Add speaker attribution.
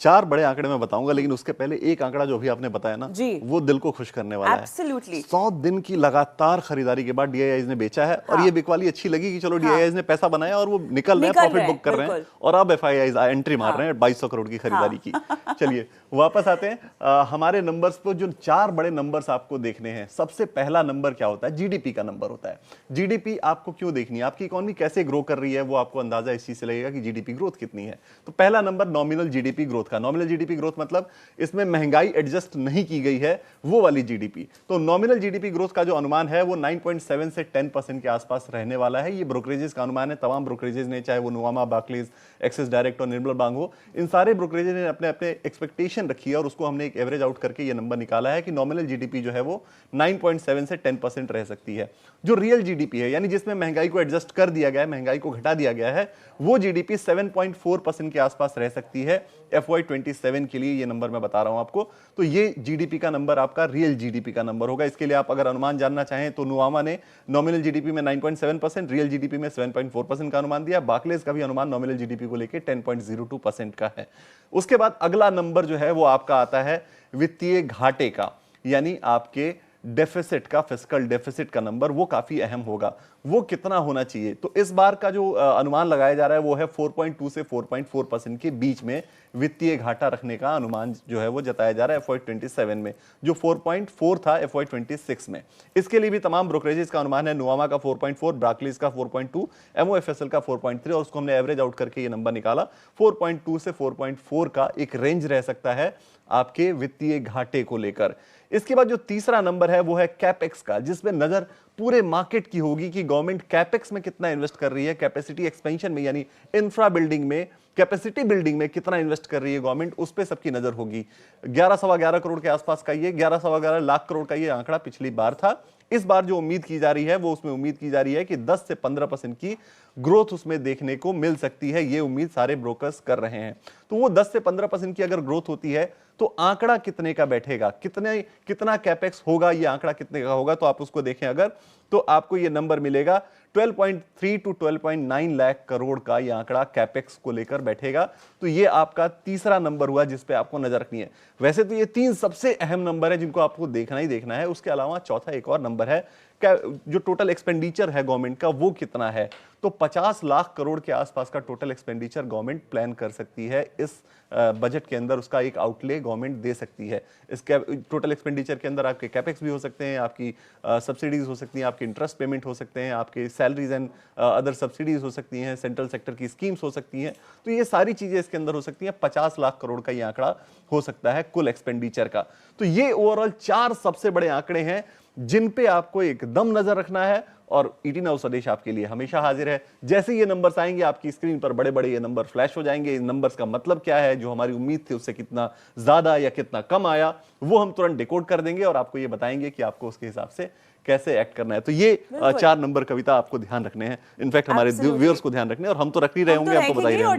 Speaker 1: 4 बड़े आंकड़े मैं बताऊंगा, लेकिन उसके पहले एक आंकड़ा जो अभी आपने बताया ना, वो दिल को खुश करने वाला है। 100 दिन की लगातार खरीदारी के बाद डीआईआईज ने बेचा है। और ये बिकवाली अच्छी लगी कि चलो डीआईआईज ने पैसा बनाया और वो निकल रहे हैं, प्रॉफिट बुक कर रहे हैं, और अब एफआईआईज एंट्री मार रहे हैं 2200 करोड़ की खरीदारी की। चलिए वापस आते हैं हमारे नंबर्स पर। जो 4 बड़े नंबर्स आपको देखने हैं, सबसे पहला नंबर क्या होता है? जीडीपी का नंबर होता है। जीडीपी आपको क्यों देखनी है? आपकी इकोनॉमी कैसे ग्रो कर रही है वो आपको अंदाजा इस चीज से लगेगा कि जीडीपी ग्रोथ कितनी है। तो पहला नंबर नॉमिनल जीडीपी ग्रोथ का। नॉमिनल जीडीपी ग्रोथ मतलब इसमें महंगाई एडजस्ट नहीं की गई है, वो वाली जीडीपी। तो नॉमिनल जीडीपी ग्रोथ का जो अनुमान है वो 9.7 से 10% के आसपास रहने वाला है। ये ब्रोकरेजेस का अनुमान है। तमाम ब्रोकरेजेस ने, चाहे वो नुवामा, बार्कलेज, एक्सिस डायरेक्ट और निर्मल बांग हो, इन सारे ब्रोकरेजेस ने अपने अपने एक्सपेक्टेशन रखी है और उसको हमने एक एवरेज आउट करके ये नंबर निकाला है कि नॉमिनल जीडीपी जो है वो 9.7 से 10% रह सकती है। जो रियल जीडीपी है, यानी जिसमें महंगाई को एडजस्ट कर दिया गया है, महंगाई को घटा दिया गया है, वो जीडीपी 7.4% के आसपास रह सकती है FY27 के लिए। ये नंबर मैं बता रहा हूं आपको। तो ये जीडीपी का नंबर आपका रियल जीडीपी का नंबर होगा। इसके लिए आप अगर अनुमान जानना चाहें तो नुवामा ने नॉमिनल जीडीपी में 9.7%, रियल जीडीपी में 7.4% का अनुमान दिया। बार्कलेज का भी अनुमान नॉमिनल जीडीपी को लेकर 10.02% का है। उसके बाद अगला नंबर जो है वो आपका आता है वित्तीय घाटे का, यानी आपके डेफिसिट का, फिस्कल डेफिसिट का नंबर। वो काफी अहम होगा। वो कितना होना चाहिए? तो इस बार का जो अनुमान लगाया जा रहा है वो है 4.2 से 4.4% के बीच में वित्तीय घाटा रखने का अनुमान जो है वो जताया जा रहा है FY27 में, जो 4.4 था FY26 में। इसके लिए भी तमाम ब्रोकरेजेस का अनुमान है। नुवामा का 4.4, बार्कलेज का 4.2, MOFSL का 4.3, और उसको हमने एवरेज आउट करके ये नंबर निकाला। 4.2 से 4.4 का एक रेंज रह सकता है आपके वित्तीय घाटे को लेकर। इसके बाद जो तीसरा नंबर है वो है कैपेक्स का, जिसमें नजर पूरे मार्केट की होगी कि गवर्नमेंट कैपेक्स में कितना इन्वेस्ट कर रही है, कैपेसिटी एक्सपेंशन में यानी इंफ्रा बिल्डिंग में, कैपेसिटी बिल्डिंग में कितना इन्वेस्ट कर रही है गवर्नमेंट, उस पे सबकी नजर होगी। 11-11.25 करोड़ के आसपास का ये 11-11 लाख करोड़ का ये आंकड़ा पिछली बार था। इस बार जो उम्मीद की जा रही है वो उसमें उम्मीद की जा रही है कि 10 से 15% की ग्रोथ उसमें देखने को मिल सकती है। ये उम्मीद सारे ब्रोकर्स कर रहे हैं। तो वो 10 से 15% की अगर ग्रोथ होती है तो आंकड़ा कितने का बैठेगा, कितना कैपेक्स होगा, ये आंकड़ा कितने का होगा? तो आप उसको देखें अगर, तो आपको ये नंबर मिलेगा 12.3 टू 12.9 लाख करोड़ का ये आंकड़ा कैपेक्स को लेकर बैठेगा। तो ये आपका तीसरा नंबर हुआ जिस पे आपको नजर रखनी है। वैसे तो ये 3 सबसे अहम नंबर है जिनको आपको देखना ही देखना है। उसके अलावा चौथा एक और नंबर है, जो टोटल एक्सपेंडिचर है गवर्नमेंट का वो कितना है। तो 50 लाख करोड़ के आसपास का टोटल एक्सपेंडिचर गवर्नमेंट प्लान कर सकती है। इस बजट के अंदर उसका एक आउटले गवर्नमेंट दे सकती है। इस टोटल एक्सपेंडिचर के अंदर आपके कैपेक्स भी हो सकते हैं, आपकी सब्सिडीज हो सकती हैं, आपके इंटरेस्ट पेमेंट हो सकते हैं, आपके सैलरीज एंड अदर सब्सिडीज हो सकती हैं, सेंट्रल सेक्टर की स्कीम्स हो सकती हैं। तो ये सारी चीजें इसके अंदर हो सकती हैं। 50 लाख करोड़ का ये आंकड़ा हो सकता है कुल एक्सपेंडिचर का। तो ये ओवरऑल 4 सबसे बड़े आंकड़े हैं जिन पे आपको एकदम नजर रखना है। और ET नाउ स्वदेश आपके लिए हमेशा हाजिर है। जैसे ये नंबर्स आएंगे आपकी स्क्रीन पर बड़े बड़े ये नंबर फ्लैश हो जाएंगे। इन नंबर्स का मतलब क्या है, जो हमारी उम्मीद थी उससे कितना ज्यादा या कितना कम आया, वो हम तुरंत डिकोड कर देंगे और आपको ये बताएंगे कि आपको उसके हिसाब से कैसे एक्ट करना है। तो ये 4 नंबर कविता आपको ध्यान रखने हैं, इनफैक्ट हमारे व्यूअर्स को ध्यान रखने, और हम तो रख ही रहे होंगे, आपको बता ही रहे होंगे।